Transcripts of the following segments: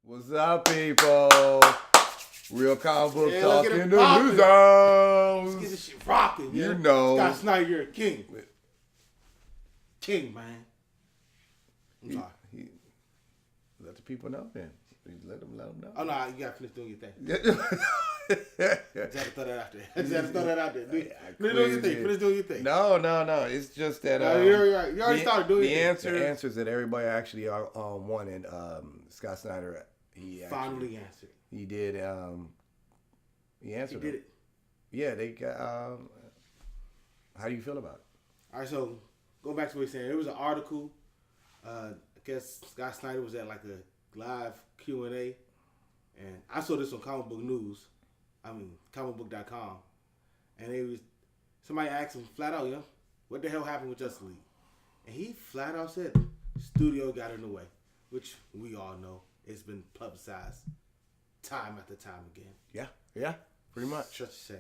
What's up, people? Real comic book talk in the news Let's get this shit rocking, man. You know. Scott Snyder, you're a king. King, man. I'm sorry. Let the people know then. Let them know. Oh, no, you got to finish doing your thing. Just had to throw that out there. Finish doing your thing. Finish doing your thing. No. It's just that. You're right. You already started doing your thing. The answers that everybody actually wanted. Scott Snyder, he finally answered. He did. He answered. He did it. Yeah, they got. How do you feel about it? All right, so going back to what he's saying, there was an article. I guess Scott Snyder was at like a live Q&A, and I saw this on Comic Book News. Comicbook.com, and somebody asked him flat out, what the hell happened with Justice League? And he flat out said, studio got in the way, which we all know it's been publicized time after time again. Yeah, pretty much. Such a shame.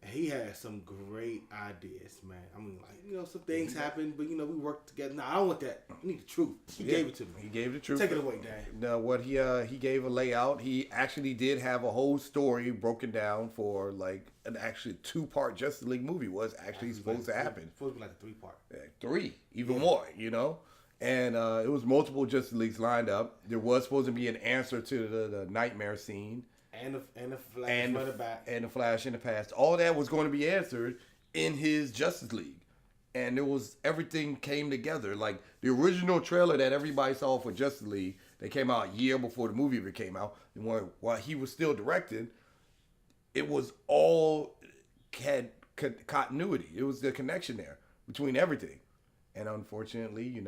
And he had some great ideas, man. I mean, like, some things happened, but, we worked together. No, I don't want that. I need the truth. He gave it to me. He gave the truth. Take it away, Dan. No, what he gave a layout. He actually did have a whole story broken down for, like, an actually 2-part Justice League movie was actually supposed to happen. It's supposed to be like a 3-part. Three, even more, And it was multiple Justice Leagues lined up. There was supposed to be an answer to the nightmare scene. And the Flash running back. And the Flash in the past. All that was going to be answered in his Justice League. And everything came together. Like, the original trailer that everybody saw for Justice League, that came out a year before the movie ever came out, and while he was still directing, it was all had continuity. It was the connection there between everything. And unfortunately,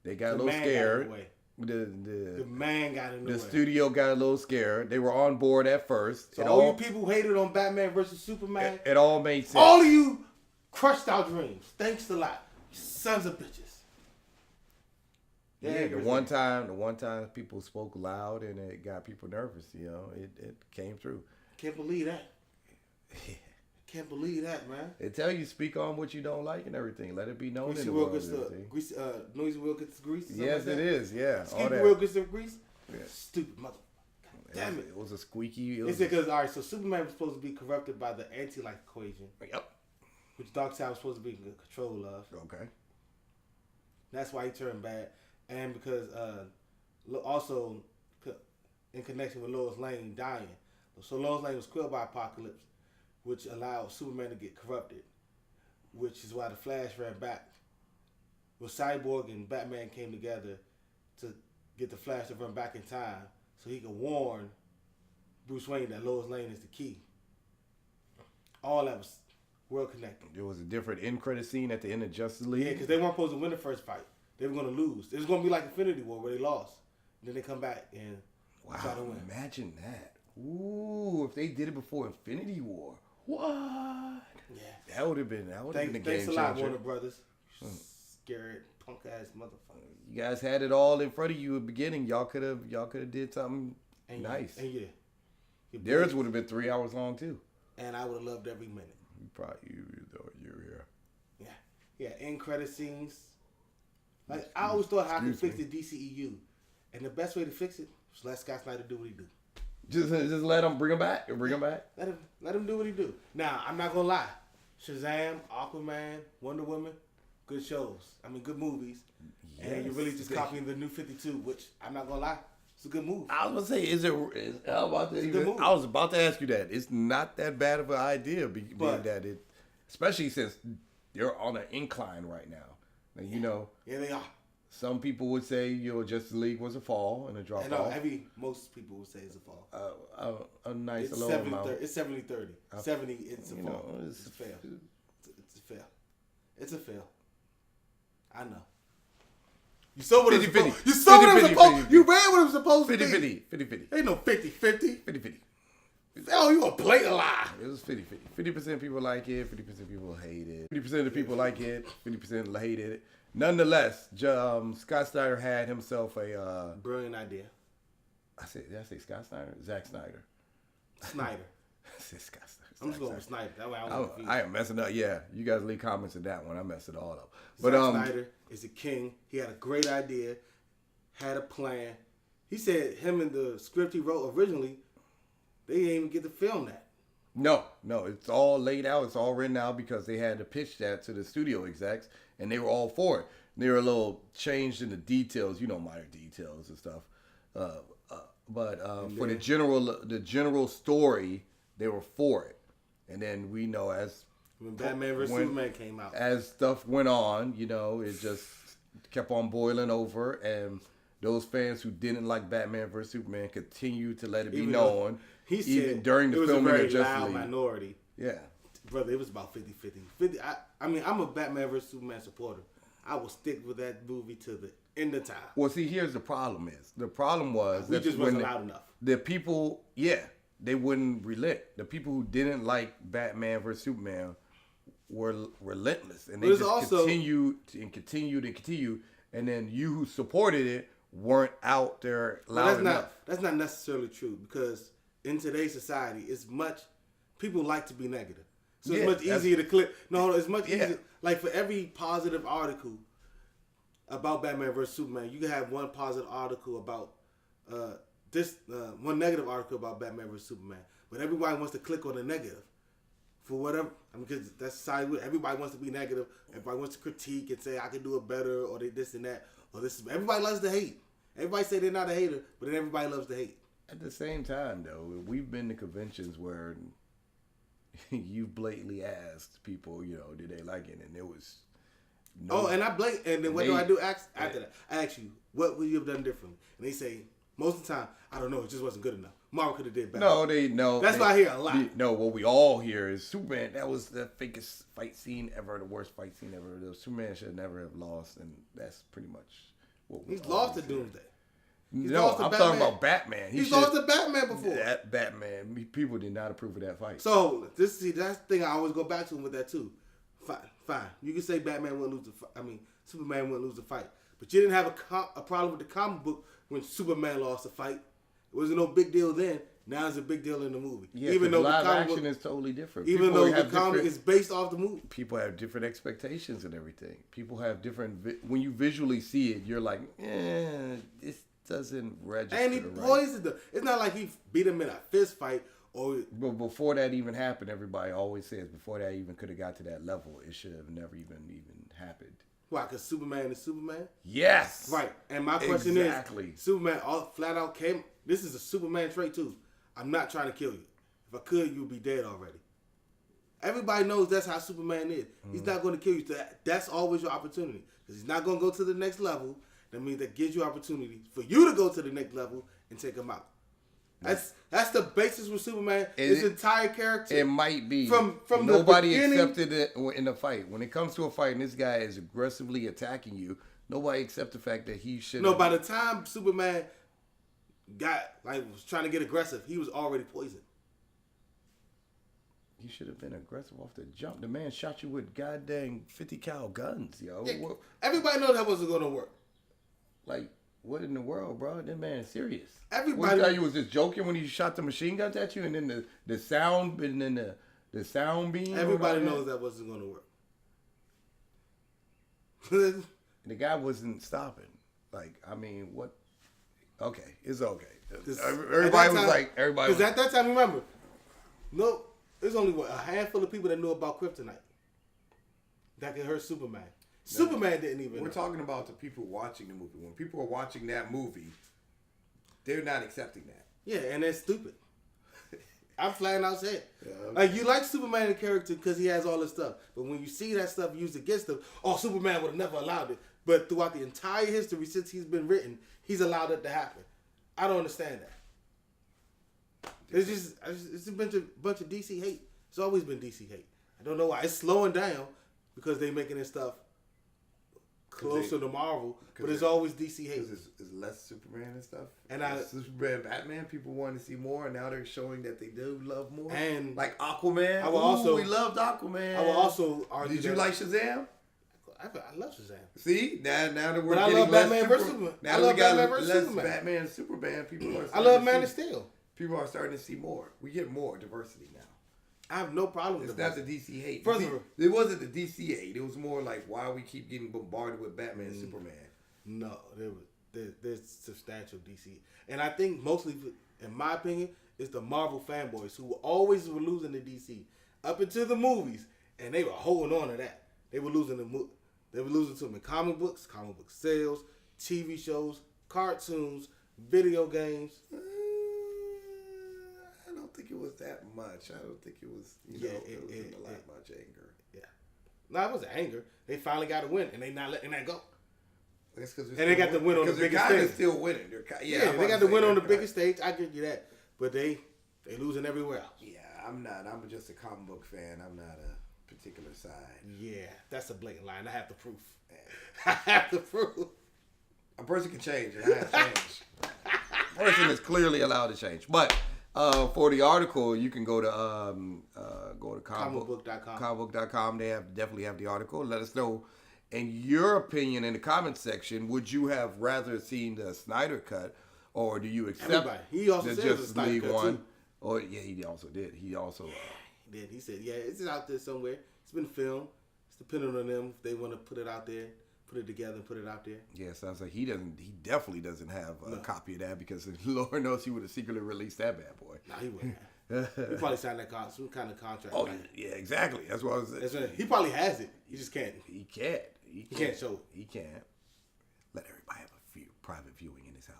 they got a little scared. The man got in the way. The studio got a little scared. They were on board at first. So all you people who hated on Batman versus Superman, it all made sense. All of you crushed our dreams. Thanks a lot, you sons of bitches. Yeah, the one time people spoke loud and it got people nervous. It came through. Can't believe that. Can't believe that, man. They tell you speak on what you don't like and everything. Let it be known in the world. Noisy wheel gets the grease. Yes, it is. Yeah, Squeaky wheel gets the grease. Yeah. Stupid mother. Damn it! It was a squeaky. It's because so Superman was supposed to be corrupted by the anti-life equation. Yep. Which Darkseid was supposed to be in control of. Okay. That's why he turned bad, and because also in connection with Lois Lane dying. So Lois Lane was killed by Apocalypse, which allowed Superman to get corrupted, which is why the Flash ran back. Well, Cyborg and Batman came together to get the Flash to run back in time so he could warn Bruce Wayne that Lois Lane is the key. All that was world connected. There was a different end credit scene at the end of Justice League. Yeah, because they weren't supposed to win the first fight. They were going to lose. It was going to be like Infinity War where they lost. And then they come back and try to win. Imagine that. Ooh, if they did it before Infinity War. What? Yeah. That would have been a game changer. Thanks a lot, Warner Brothers. Scared punk ass motherfucker. You guys had it all in front of you at the beginning. Y'all could have did something nice. And theirs would have been 3 hours long too. And I would have loved every minute. You're here. Yeah. End credit scenes. Like I always thought how I could fix the DCEU, and the best way to fix it was let Scott Snyder do what he do. Just let him bring him back. Let him do what he do. Now I'm not gonna lie. Shazam, Aquaman, Wonder Woman, good shows. I mean, good movies. Yes. And you're really just copying the New 52, which I'm not gonna lie, it's a good movie. I was gonna say, I was about to ask you that. It's not that bad of an idea, being that it, especially since they're on an incline right now. And, yeah, they are. Some people would say Justice League was a fall and a drop off. Most people would say it's a fall. A nice it's low 70, amount. It's 70-30. 70, it's a fall. It's a fail. It's a fail. It's a fail. I know. You saw what it was supposed. You saw what it was supposed. You read what it was supposed to be. 50-50. Ain't no 50-50. 50-50. Oh, you a blatant lie. It was 50-50. 50% people like it. 50% people hate it. 50% of the people like it. 50% hated it. Nonetheless, Scott Snyder had himself a brilliant idea. Did I say Scott Snyder? Zack Snyder. Snyder. I said Scott Snyder. I'm just going with Snyder. That way I am messing up. Yeah, you guys leave comments in that one. I messed it all up. But Zack Snyder is a king. He had a great idea, had a plan. he said him and the script he wrote originally, they didn't even get to film that. No, it's all laid out. It's all written out because they had to pitch that to the studio execs, and they were all for it. They were a little changed in the details, minor details and stuff. But for the general story, they were for it. And then we know when Batman vs Superman came out, as stuff went on, it just kept on boiling over, and those fans who didn't like Batman vs Superman continued to let it be known. He said during the filming of Justice League. It was a very loud minority. Yeah. Brother, it was about 50-50. I mean, I'm a Batman vs Superman supporter. I will stick with that movie to the end of time. Well, see, here's the problem is. The problem was we just wasn't loud enough. The people, they wouldn't relent. The people who didn't like Batman vs Superman were relentless. And they just continued. And then you who supported it weren't out there loud enough. That's not necessarily true because in today's society, people like to be negative. So it's much easier to click. No, it's much easier. Like for every positive article about Batman vs Superman, you can have one positive article about one negative article about Batman vs Superman. But everybody wants to click on the negative for whatever. Because that's society. Everybody wants to be negative. Everybody wants to critique and say I can do it better or they this and that or this. Everybody loves to hate. Everybody say they're not a hater, but then everybody loves to hate. At the same time, though, we've been to conventions where you blatantly asked people, did they like it, and there was no. And and then what do I do after that? I ask you, what would you have done differently? And they say most of the time, I don't know, it just wasn't good enough. Marvel could have did better. That's what I hear a lot. No, what we all hear is Superman. That was the fakest fight scene ever, the worst fight scene ever. Superman should never have lost, and that's pretty much what we. He's lost to Doomsday. I'm talking about Batman. He's lost to Batman before. That Batman, people did not approve of that fight. So that's the thing I always go back to him with that too. Fine. You can say Batman wouldn't lose the fight. Superman wouldn't lose the fight, but you didn't have a problem with the comic book when Superman lost the fight. It wasn't no big deal then. Now it's a big deal in the movie. Yeah, even though live action is totally different. Even though the comic is based off the movie. People have different expectations and everything. People have different. When you visually see it, you're like, this doesn't register. And he poisoned them. It's not like he beat him in a fist fight. But before that even happened, everybody always says before that even could have got to that level, it should have never even happened. Why? Because Superman is Superman? Yes. Right. And my question is, Superman flat out came. This is a Superman trait too. I'm not trying to kill you. If I could, you'd be dead already. Everybody knows that's how Superman is. He's not going to kill you. That's always your opportunity. Because he's not going to go to the next level. That means that gives you opportunity for you to go to the next level and take him out. That's the basis with Superman. His entire character. It might be from nobody the beginning, accepted it in the fight. When it comes to a fight and this guy is aggressively attacking you, nobody accepts the fact that he should. No, by the time Superman was trying to get aggressive, he was already poisoned. He should have been aggressive off the jump. The man shot you with goddamn 50 cal guns, yo. Yeah, everybody knows that wasn't going to work. Like, what in the world, bro? That man is serious. Everybody thought you was just joking when he shot the machine guns at you, and then the sound, and then the sound beam. Everybody knows that wasn't going to work. The guy wasn't stopping. Like, what? Okay, it's okay. Everybody was like, Because at that time, remember, there's only a handful of people that knew about kryptonite that could hurt Superman. Superman didn't even. We're talking about the people watching the movie. When people are watching that movie, they're not accepting that. Yeah, and they're stupid. I'm flat out saying. Yeah. Like, you like Superman the character because he has all this stuff. But when you see that stuff used against him, Superman would have never allowed it. But throughout the entire history since he's been written, he's allowed it to happen. I don't understand that. It's a bunch of DC hate. It's always been DC hate. I don't know why. It's slowing down because they're making this stuff closer to Marvel, but it's always DC hate. Because it's less Superman and stuff. And Superman, Batman, people want to see more, and now they're showing that they do love more. And like Aquaman. We loved Aquaman. I will also argue. Did you like Shazam? I love Shazam. See, now that we're getting I love Batman versus Superman. Now that we got less Batman and Superman, people are. I love Man of Steel. People are starting to see more. We get more diversity now. I have no problem with it. It's not the DC hate. First of all, it wasn't the DC hate. It was more like why we keep getting bombarded with Batman and Superman. No, there's substantial DC, and I think mostly, in my opinion, it's the Marvel fanboys who always were losing to DC up into the movies, and they were holding on to that. They were losing They were losing to them in comic book sales, TV shows, cartoons, video games. I don't think it was that much. I don't think it was. It wasn't a lot much anger. Yeah, no, it was anger. They finally got a win, and they not letting that go. That's and they got the win on the biggest stage. Still winning. They got the win on the biggest stage. I give you that, but they losing everywhere else. Yeah, I'm not. I'm just a comic book fan. I'm not a particular side. Yeah, that's a blatant line. I have the proof. I have the proof. A person can change, and I have changed. A person is clearly allowed to change. But for the article, you can go to comicbook.com. Comicbook.com. They definitely have the article. Let us know, in your opinion, in the comments section, would you have rather seen the Snyder Cut, or do you accept Everybody. He also the said the Justice Snyder League Cut one? too. Or yeah, he also did. He also he did. He said, yeah, it's out there somewhere. It's been filmed. It's depending on them if they want to put it out there, put it together, and put it out there. Yeah, sounds like he definitely doesn't have a copy of that, because Lord knows he would have secretly released that bad boy. Nah, he wouldn't. He probably signed some kind of contract. Oh yeah, exactly. That's what I was saying. He probably has it. He just can't. He can't. He can't show it. He can't. Let everybody have a private viewing in his house.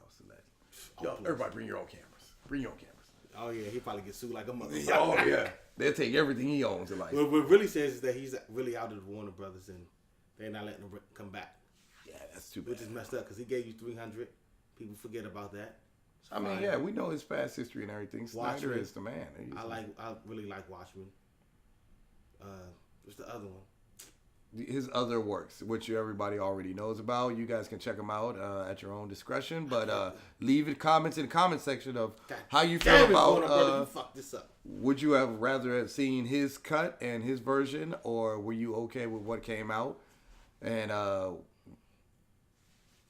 Everybody bring your own cameras. Bring your own cameras. Oh yeah, he probably get sued like a motherfucker. Oh yeah, they'll take everything he owns in life. What really says is that he's really out of the Warner Brothers and they're not letting him come back. Yeah, that's too bad. Which is messed up because he gave you 300. People forget about that. I mean, yeah, we know his past history and everything. Snyder is the man. I really like Watchmen. What's the other one? His other works, which everybody already knows about. You guys can check them out at your own discretion. But leave comments in the comment section of how you feel about. You fucked this up. Would you have rather seen his cut and his version, or were you okay with what came out? And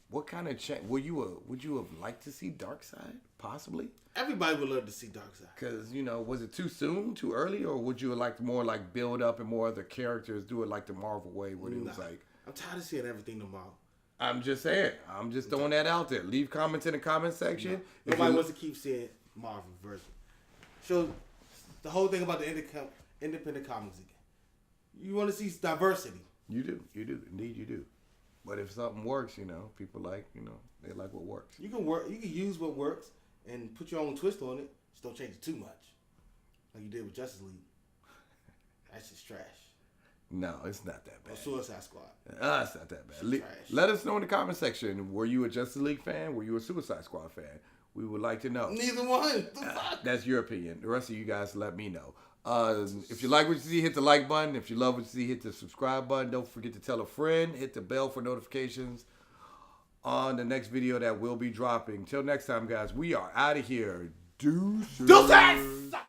what kind of change would you have liked to see Darkseid? Possibly. Everybody would love to see Darkseid. Because, was it too soon, too early, or would you have liked more like build up and more other characters do it like the Marvel way, where it was like... I'm tired of seeing everything tomorrow. I'm just saying. I'm just throwing that out there. Leave comments in the comment section. No. Nobody wants to keep seeing Marvel version. So, the whole thing about the independent comics again. You want to see diversity. You do. Indeed, you do. But if something works, people like, they like what works. You can use what works and put your own twist on it. Just don't change it too much. Like you did with Justice League. That's just trash. No, it's not that bad. Or Suicide Squad. It's not that bad. Let us know in the comment section. Were you a Justice League fan? Were you a Suicide Squad fan? We would like to know. Neither one. The fuck? That's your opinion. The rest of you guys, let me know. If you like what you see, hit the like button. If you love what you see, hit the subscribe button. Don't forget to tell a friend. Hit the bell for notifications on the next video that will be dropping. Till next time, guys, we are out of here. Deuces.